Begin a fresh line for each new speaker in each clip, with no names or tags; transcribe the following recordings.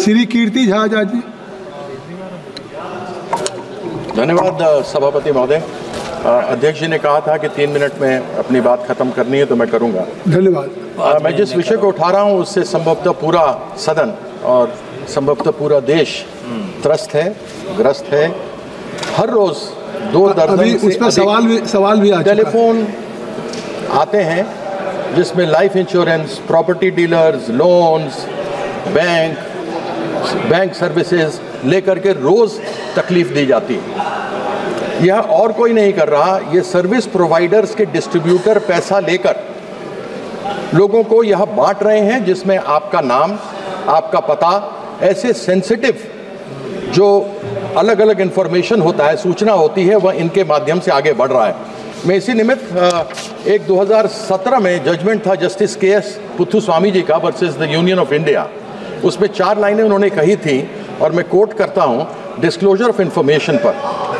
श्री कीर्ति झा जी।
धन्यवाद सभापति महोदय। अध्यक्ष जी ने कहा था कि 3 मिनट में अपनी बात खत्म करनी है, तो मैं करूंगा।
धन्यवाद।
मैं जिस विषय को उठा रहा हूं उससे संभवतः पूरा सदन और संभवतः पूरा देश त्रस्त है, ग्रस्त है। हर रोज 2 दर्जन से
उस पर सवाल भी
टेलीफोन आते हैं जिसमें life insurance, property dealers, loans, bank services लेकर के रोज तकलीफ दी जाती है। यह और कोई नहीं कर रहा, ये सर्विस प्रोवाइडर्स के डिस्ट्रीब्यूटर पैसा लेकर लोगों को यह बांट रहे हैं, जिसमें आपका नाम, आपका पता, ऐसे सेंसिटिव जो अलग अलग इंफॉर्मेशन होता है, सूचना होती है, वह इनके माध्यम से आगे बढ़ रहा है। मैं इसी निमित्त एक 2017 में जजमेंट था जस्टिस KS पुथुस्वामी जी का versus the union of India. उसमें 4 लाइनें उन्होंने कही थी और मैं कोट करता हूं डिस्क्लोजर ऑफ इंफॉर्मेशन पर।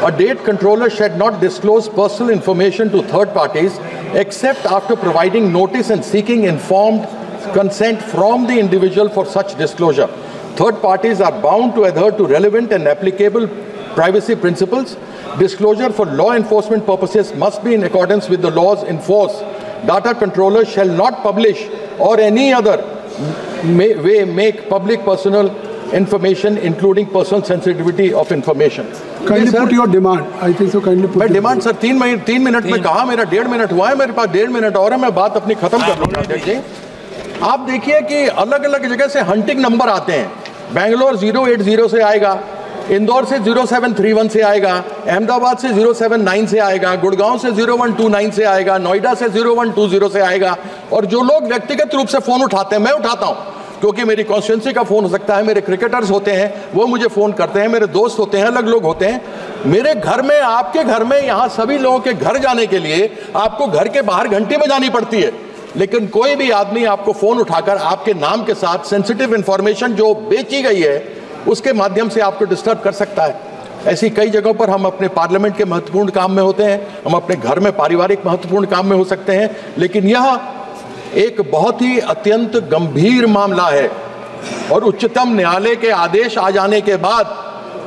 A date controller should not disclose personal information to third parties except after providing notice and seeking informed consent from the individual for such disclosure. Third parties are bound to adhere to relevant and applicable privacy principles. Disclosure for law enforcement purposes must be in accordance with the laws in force. Data controllers shall not publish or any other way make public personal information including personal sensitivity of information.
Kindly put your demand. I think so. Kindly put.
मैं demand sir 3 minute में कहा, मेरा 1.5 minute हुआ है, मेरे पास 1.5 minute और है, मैं बात अपनी खत्म कर लूंगा। देखिए, आप देखिए कि अलग अलग जगह से हंटिंग नंबर आते हैं। बेंगलोर 080 से आएगा, इंदौर से 0731 से आएगा, अहमदाबाद से 079 से आएगा, गुड़गांव से 0129 से आएगा, नोएडा से 0120 से आएगा। और जो लोग व्यक्तिगत रूप से फोन उठाते हैं, मैं उठाता हूं क्योंकि मेरी कॉन्स्टिट्यूंसी का फोन हो सकता है, मेरे क्रिकेटर्स होते हैं वो मुझे फोन करते हैं, मेरे दोस्त होते हैं, अलग लोग होते हैं। मेरे घर में, आपके घर में, यहाँ सभी लोगों के घर जाने के लिए आपको घर के बाहर घंटी बजानी पड़ती है, लेकिन कोई भी आदमी आपको फोन उठाकर आपके नाम के साथ सेंसिटिव इंफॉर्मेशन जो बेची गई है उसके माध्यम से आपको डिस्टर्ब कर सकता है। ऐसी कई जगहों पर हम अपने पार्लियामेंट के महत्वपूर्ण काम में होते हैं, हम अपने घर में पारिवारिक महत्वपूर्ण काम में हो सकते हैं, लेकिन यह एक बहुत ही अत्यंत गंभीर मामला है। और उच्चतम न्यायालय के आदेश आ जाने के बाद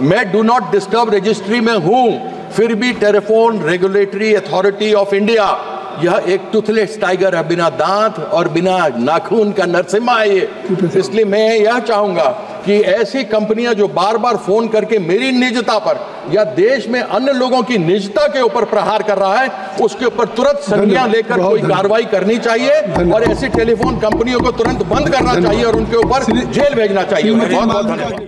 मैं डू नॉट डिस्टर्ब रजिस्ट्री में हूं, फिर भी telephone regulatory authority of India, यह एक टूथलेस टाइगर है, बिना दांत और बिना नाखून का नरसिम्हा है ये। इसलिए मैं यह चाहूंगा कि ऐसी कंपनियां जो बार बार फोन करके मेरी निजता पर या देश में अन्य लोगों की निजता के ऊपर प्रहार कर रहा है, उसके ऊपर तुरंत संज्ञान लेकर कोई कार्रवाई करनी चाहिए और ऐसी टेलीफोन कंपनियों को तुरंत बंद करना चाहिए और उनके ऊपर जेल भेजना चाहिए। बहुत बहुत धन्यवाद।